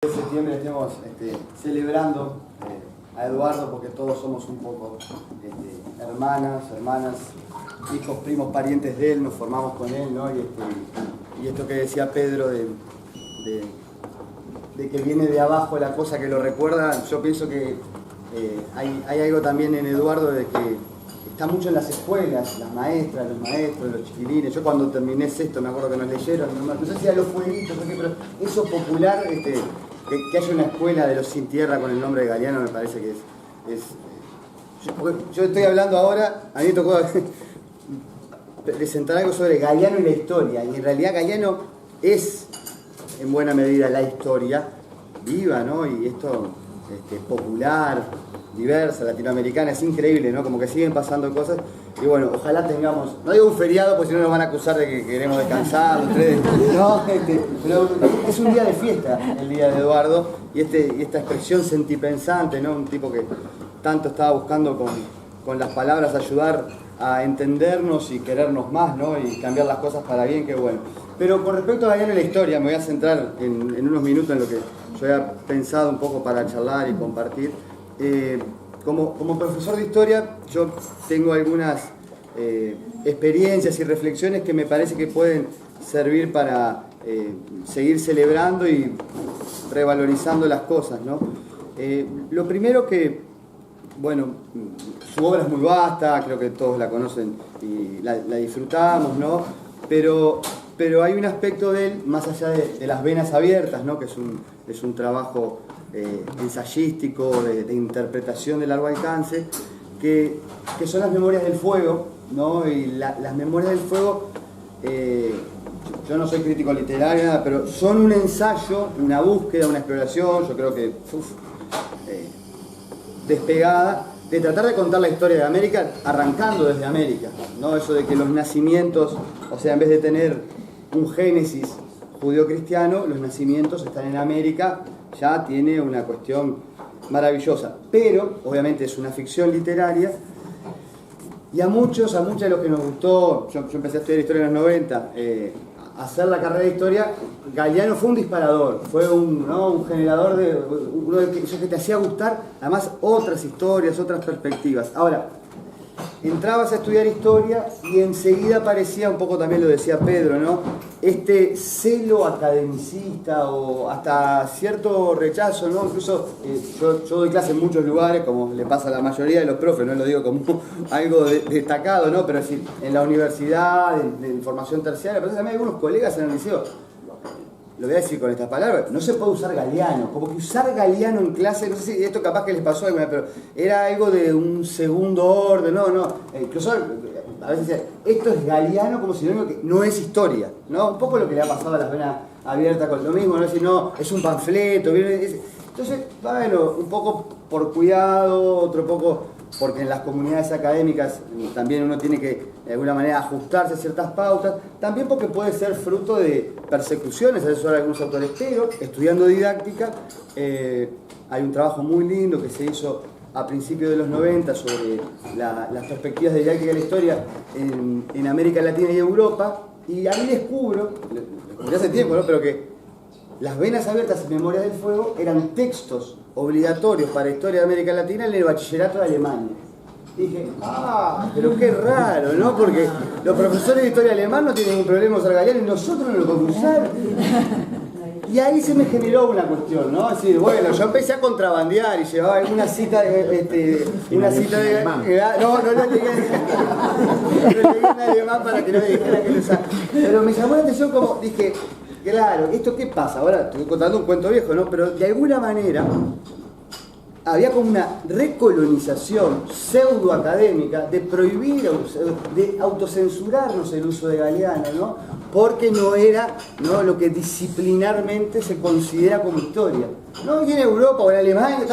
De septiembre estemos celebrando a Eduardo, porque todos somos un poco hermanas, hijos, primos, parientes de él, nos formamos con él, ¿no? Y esto que decía Pedro de que viene de abajo la cosa que lo recuerda, yo pienso que hay algo también en Eduardo de que está mucho en las escuelas, las maestras, los maestros, los chiquilines. Yo cuando terminé sexto me acuerdo que nos leyeron, no sé si a los fueguitos, pero eso popular, que haya una escuela de los sin tierra con el nombre de Galeano, me parece que es yo estoy hablando ahora, a mí me tocó presentar algo sobre Galeano y la historia, y en realidad Galeano es en buena medida la historia viva, ¿no? Y esto popular, diversa, latinoamericana, es increíble, ¿no? Como que siguen pasando cosas. Y bueno, ojalá tengamos, no digo un feriado, porque si no nos van a acusar de que queremos descansar, ustedes, no, pero es un día de fiesta, el día de Eduardo, y esta expresión sentipensante, ¿no? Un tipo que tanto estaba buscando con las palabras ayudar a entendernos y querernos más, ¿no? Y cambiar las cosas para bien, qué bueno. Pero con respecto a Galeano y la historia, me voy a centrar en unos minutos en lo que yo había pensado un poco para charlar y compartir. Como profesor de historia, yo tengo algunas experiencias y reflexiones que me parece que pueden servir para seguir celebrando y revalorizando las cosas, ¿no? Lo primero que, bueno, su obra es muy vasta, creo que todos la conocen y la disfrutamos, ¿no? Pero hay un aspecto de él, más allá de las venas abiertas, ¿no? Que es un trabajo ensayístico, de interpretación de largo alcance, que son las memorias del fuego, ¿no? Y las memorias del fuego, yo no soy crítico literario, nada, pero son un ensayo, una búsqueda, una exploración, yo creo que despegada, de tratar de contar la historia de América arrancando desde América, ¿no? Eso de que los nacimientos, o sea, en vez de tener un génesis judío-cristiano, los nacimientos están en América, ya tiene una cuestión maravillosa. Pero, obviamente, es una ficción literaria, y a muchos de los que nos gustó, yo empecé a estudiar historia en los 90, hacer la carrera de historia, Galeano fue un disparador, fue un generador uno de que te hacía gustar, además, otras historias, otras perspectivas. Ahora, entrabas a estudiar historia y enseguida aparecía, un poco también lo decía Pedro, ¿no? Este celo academicista o hasta cierto rechazo, ¿no? Incluso yo doy clase en muchos lugares, como le pasa a la mayoría de los profes, no lo digo como algo destacado, ¿no? Pero es decir, en la universidad, en formación terciaria, pero también hay algunos colegas en el liceo, lo voy a decir con estas palabras, no se puede usar Galeano, como que usar Galeano en clase, no sé si esto capaz que les pasó alguna vez, pero era algo de un segundo orden, no, incluso a veces decía, esto es Galeano como sinónimo que no es historia, ¿no? Un poco lo que le ha pasado a las venas abiertas con lo mismo, no decir, no, es un panfleto, entonces, bueno, un poco por cuidado, otro poco porque en las comunidades académicas también uno tiene que, de alguna manera, ajustarse a ciertas pautas, también porque puede ser fruto de persecuciones, a eso hay algunos autores, pero estudiando didáctica, hay un trabajo muy lindo que se hizo a principios de los 90 sobre las perspectivas de didáctica de la historia en América Latina y Europa, y ahí descubro hace tiempo, ¿no? Pero que las venas abiertas y Memorias del Fuego eran textos obligatorios para Historia de América Latina en el bachillerato de Alemania. Y dije, pero qué raro, ¿no? Porque los profesores de Historia alemán no tienen ningún problema usar Galeano y nosotros no lo podemos usar. Y ahí se me generó una cuestión, ¿no? Es decir, bueno, yo empecé a contrabandear y llevaba una cita una cita de... No llegué en alemán para que no me dijera que lo usaba. Pero me llamó la atención como, dije, claro, ¿esto qué pasa? Ahora estoy contando un cuento viejo, ¿no? Pero de alguna manera había como una recolonización pseudoacadémica de prohibir, de autocensurarnos el uso de Galeano, ¿no? Porque no era, ¿no?, lo que disciplinarmente se considera como historia. No, aquí en Europa o en Alemania,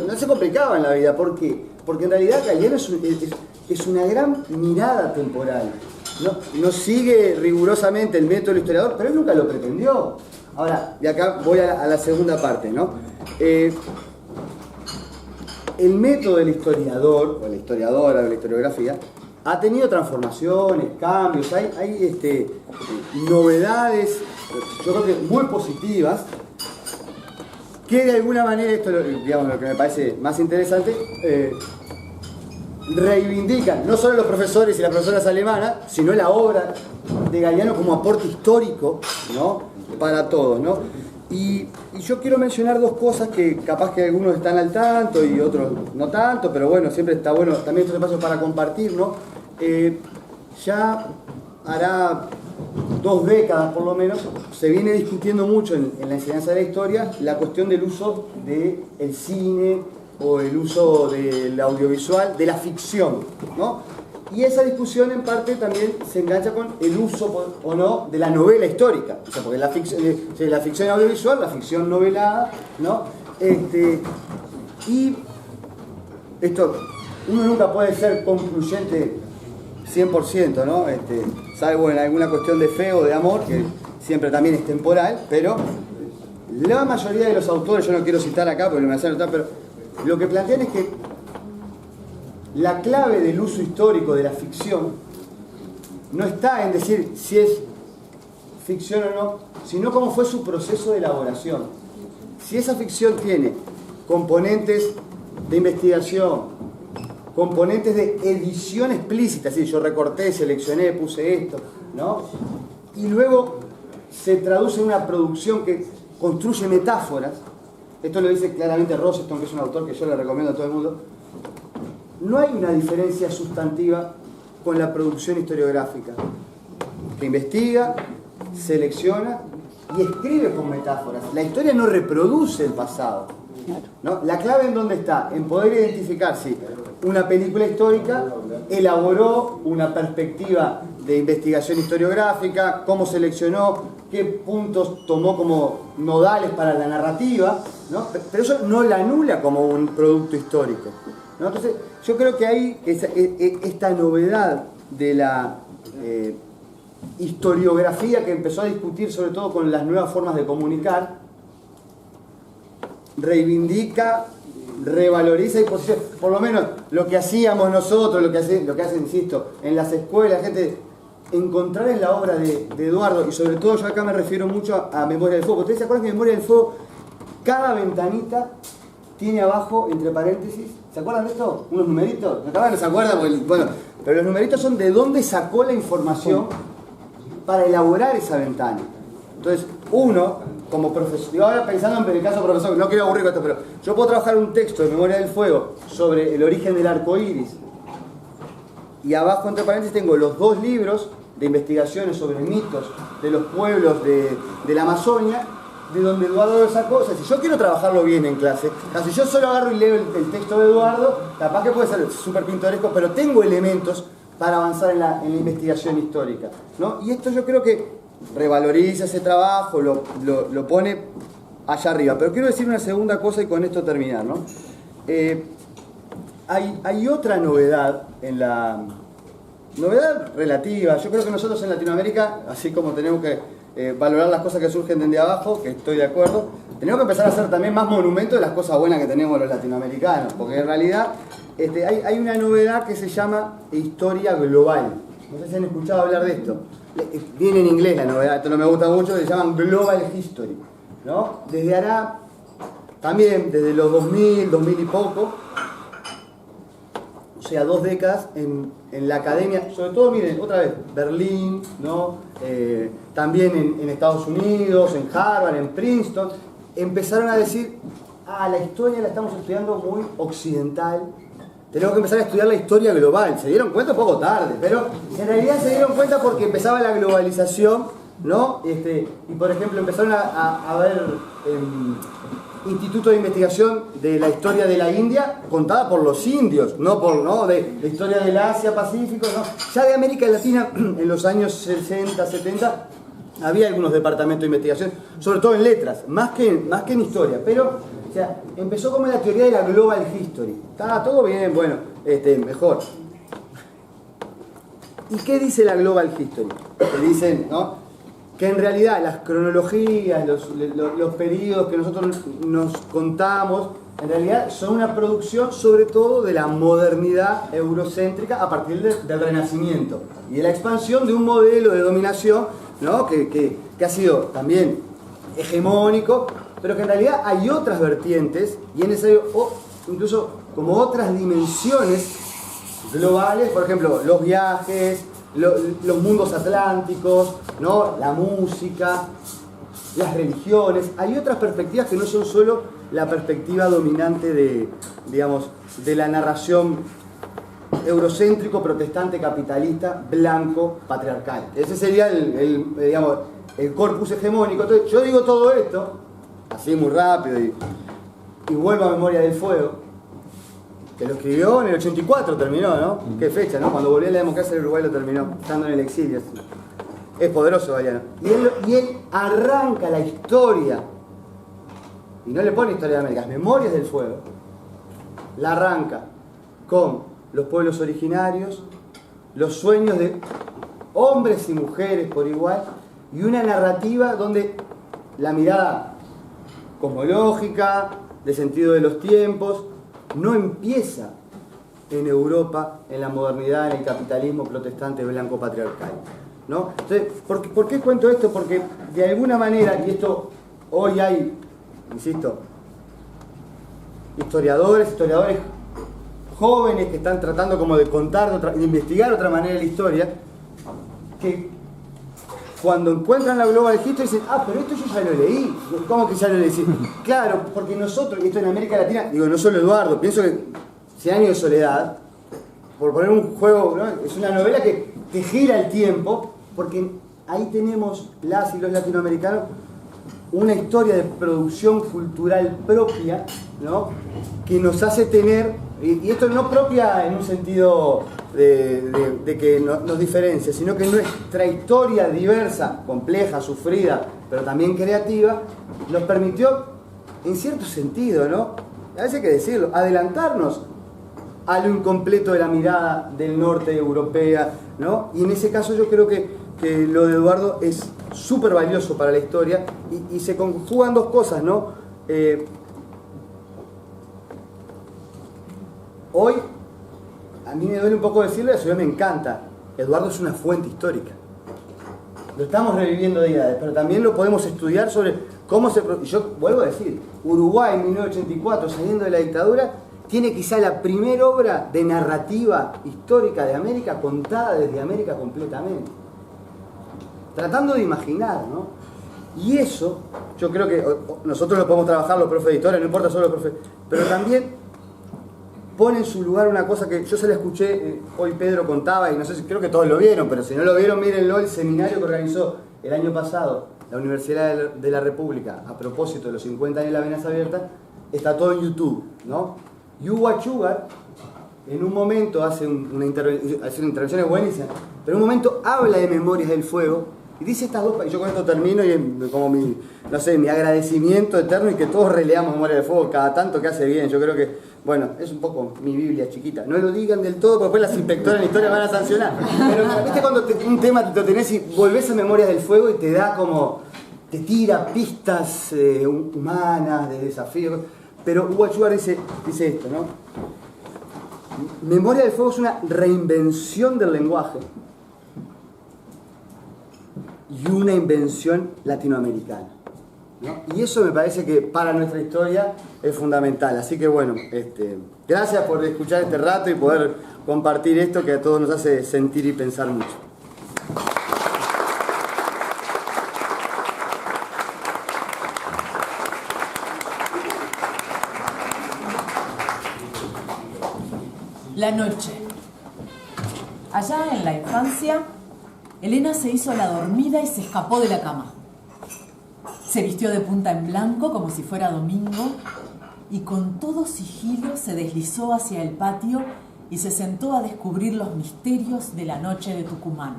no se complicaba en la vida. ¿Por qué? Porque en realidad Galeano es una gran mirada temporal. No sigue rigurosamente el método del historiador, pero él nunca lo pretendió. Ahora, de acá voy a la segunda parte, ¿no? El método del historiador, o la historiadora, o la historiografía, ha tenido transformaciones, cambios, hay novedades, yo creo que muy positivas, que de alguna manera, esto es digamos, lo que me parece más interesante, reivindican no solo los profesores y las profesoras alemanas, sino la obra de Galeano como aporte histórico, ¿no?, para todos, ¿no? Y yo quiero mencionar dos cosas que capaz que algunos están al tanto y otros no tanto, pero bueno, siempre está bueno también estos espacios para compartir, ¿no? Ya hará 2 décadas por lo menos, se viene discutiendo mucho en la enseñanza de la historia la cuestión del uso del cine o el uso del audiovisual, de la ficción, ¿no? Y esa discusión en parte también se engancha con el uso o no de la novela histórica, o sea, porque la ficción audiovisual, la ficción novelada, ¿no? Y esto, uno nunca puede ser concluyente 100%, ¿no? Salvo en alguna cuestión de fe o de amor, que siempre también es temporal, pero la mayoría de los autores, yo no quiero citar acá porque me hacen notar, pero lo que plantean es que la clave del uso histórico de la ficción no está en decir si es ficción o no, sino cómo fue su proceso de elaboración. Si esa ficción tiene componentes de investigación, componentes de edición explícita, es decir, yo recorté, seleccioné, puse esto, ¿no? Y luego se traduce en una producción que construye metáforas. Esto lo dice claramente Rosenstone, que es un autor que yo le recomiendo a todo el mundo. No hay una diferencia sustantiva con la producción historiográfica, que investiga, selecciona y escribe con metáforas. La historia no reproduce el pasado, ¿no? La clave en dónde está, en poder identificar si una película histórica elaboró una perspectiva de investigación historiográfica, cómo seleccionó, qué puntos tomó como nodales para la narrativa, ¿no? Pero eso no la anula como un producto histórico, ¿no? Entonces, yo creo que hay esta novedad de la historiografía que empezó a discutir sobre todo con las nuevas formas de comunicar, reivindica, revaloriza y posiciona, por lo menos lo que hacíamos nosotros, lo que hacen, insisto, en las escuelas, gente, encontrar en la obra de Eduardo, y sobre todo yo acá me refiero mucho a Memoria del Fuego. ¿Ustedes se acuerdan que Memoria del Fuego, cada ventanita tiene abajo, entre paréntesis, ¿se acuerdan de esto? Unos numeritos. No se acuerdan, bueno, pero los numeritos son de dónde sacó la información para elaborar esa ventana. Entonces, uno, como profesor, digo ahora pensando en el caso profesor, no quiero aburrir con esto, pero yo puedo trabajar un texto de Memoria del Fuego sobre el origen del arco iris, y abajo, entre paréntesis, tengo los 2 libros de investigaciones sobre mitos de los pueblos de la Amazonia, de donde Eduardo lo sacó. O sea, si yo quiero trabajarlo bien en clase, si yo solo agarro y leo el texto de Eduardo, capaz que puede ser súper pintoresco, pero tengo elementos para avanzar en la investigación histórica, ¿no? Y esto yo creo que revaloriza ese trabajo, lo pone allá arriba. Pero quiero decir una segunda cosa y con esto terminar, ¿no? Hay otra novedad en la... Novedad relativa. Yo creo que nosotros en Latinoamérica, así como tenemos que valorar las cosas que surgen desde abajo, que estoy de acuerdo, tenemos que empezar a hacer también más monumentos de las cosas buenas que tenemos los latinoamericanos, porque en realidad hay una novedad que se llama historia global. No sé si han escuchado hablar de esto. Viene en inglés la novedad, esto no me gusta mucho, se llaman Global History, ¿no? Desde hará también, desde los 2000 y poco, o sea, 2 décadas en la academia, sobre todo, miren, otra vez, Berlín, ¿no? También en Estados Unidos, en Harvard, en Princeton, empezaron a decir, la historia la estamos estudiando muy occidental, tenemos que empezar a estudiar la historia global. Se dieron cuenta un poco tarde, pero en realidad se dieron cuenta porque empezaba la globalización, ¿no? Y por ejemplo empezaron a haber institutos de investigación de la historia de la India contada por los indios, no de la historia del Asia-Pacífico, ¿no? Ya de América Latina en los años 60, 70 había algunos departamentos de investigación, sobre todo en letras, más que en historia, pero o sea, empezó como la teoría de la Global History. Estaba todo bien, bueno, mejor. ¿Y qué dice la Global History? Que dicen, ¿no?, que en realidad las cronologías, los periodos que nosotros nos contamos, en realidad son una producción sobre todo de la modernidad eurocéntrica a partir del Renacimiento y de la expansión de un modelo de dominación, ¿no?, que ha sido también hegemónico, pero que en realidad hay otras vertientes y es necesario incluso como otras dimensiones globales, por ejemplo, los viajes, los mundos atlánticos, ¿no? La música, las religiones. Hay otras perspectivas que no son solo la perspectiva dominante de, digamos, de la narración eurocéntrico, protestante, capitalista, blanco, patriarcal. Ese sería digamos, el corpus hegemónico. Entonces, yo digo todo esto, así muy rápido, y vuelvo a Memoria del Fuego, que lo escribió en el 84, terminó, ¿no? Qué fecha, ¿no? Cuando volvió a la democracia del Uruguay lo terminó, estando en el exilio. Es poderoso, Galeano. Y él arranca la historia, y no le pone Historia de América, es Memorias del Fuego. La arranca con los pueblos originarios, los sueños de hombres y mujeres por igual, y una narrativa donde la mirada cosmológica, de sentido de los tiempos, no empieza en Europa, en la modernidad, en el capitalismo protestante blanco patriarcal, ¿no? Entonces, ¿por qué cuento esto? Porque de alguna manera, y esto hoy hay, insisto, historiadores jóvenes que están tratando como de contar, de investigar otra manera la historia, que cuando encuentran la Global History dicen, pero esto yo ya lo leí. ¿Cómo que ya lo leí? Claro, porque nosotros, y esto en América Latina, digo, no solo Eduardo, pienso que 100 años de soledad, por poner un juego, ¿no? Es una novela que gira el tiempo, porque ahí tenemos las y los latinoamericanos una historia de producción cultural propia, ¿no? Que nos hace tener, y esto no propia en un sentido de que nos diferencia, sino que nuestra historia diversa, compleja, sufrida, pero también creativa, nos permitió, en cierto sentido, ¿no? A veces hay que decirlo, adelantarnos a lo incompleto de la mirada del norte europea, ¿no? Y en ese caso yo creo que lo de Eduardo es súper valioso para la historia y se conjugan dos cosas, ¿no? Hoy, a mí me duele un poco decirlo, eso a mí me encanta. Eduardo es una fuente histórica. Lo estamos reviviendo de ideas, pero también lo podemos estudiar sobre cómo se... Y yo vuelvo a decir, Uruguay en 1984, saliendo de la dictadura, tiene quizá la primera obra de narrativa histórica de América contada desde América completamente. Tratando de imaginar, ¿no? Y eso, yo creo que nosotros lo podemos trabajar, los profes de historia, no importa solo los profes, pero también pone en su lugar una cosa que yo se la escuché, hoy Pedro contaba, y no sé si creo que todos lo vieron, pero si no lo vieron, mírenlo, el seminario que organizó el año pasado la Universidad de la República a propósito de los 50 años de la Venas Abierta, está todo en YouTube, ¿no? Yuval Sugar, en un momento hace una intervención buenísima, pero en un momento habla de Memorias del Fuego y dice estas dos, y yo con esto termino y es como mi agradecimiento eterno y que todos releamos Memorias del Fuego cada tanto, que hace bien. Yo creo que, bueno, es un poco mi Biblia chiquita, no lo digan del todo porque después las inspectoras en historia van a sancionar, pero viste cuando un tema te lo tenés y volvés a Memorias del Fuego y te da como, te tira pistas humanas, de desafíos. Pero Yuval Sugar dice esto, ¿no? Memoria del Fuego es una reinvención del lenguaje y una invención latinoamericana, ¿no? Y eso me parece que para nuestra historia es fundamental. Así que bueno, gracias por escuchar este rato y poder compartir esto que a todos nos hace sentir y pensar mucho. La noche. Allá en la infancia, Elena se hizo la dormida y se escapó de la cama. Se vistió de punta en blanco como si fuera domingo y con todo sigilo se deslizó hacia el patio y se sentó a descubrir los misterios de la noche de Tucumán.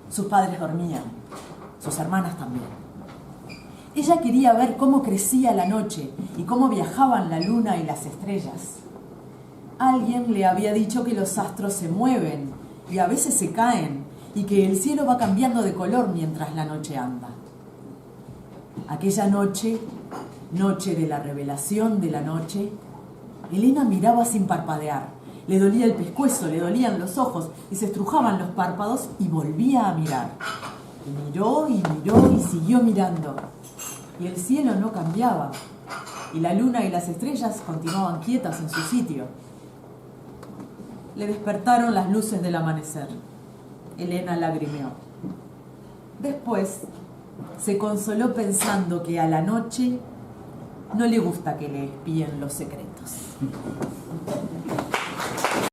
Sus padres dormían, sus hermanas también. Ella quería ver cómo crecía la noche y cómo viajaban la luna y las estrellas. Alguien le había dicho que los astros se mueven y a veces se caen y que el cielo va cambiando de color mientras la noche anda. Aquella noche, noche de la revelación de la noche, Elena miraba sin parpadear. Le dolía el pescuezo, le dolían los ojos y se estrujaban los párpados y volvía a mirar. Miró y miró y siguió mirando. y el cielo no cambiaba, y la luna y las estrellas continuaban quietas en su sitio. Le despertaron las luces del amanecer. Elena lagrimeó. Después se consoló pensando que a la noche no le gusta que le espíen los secretos.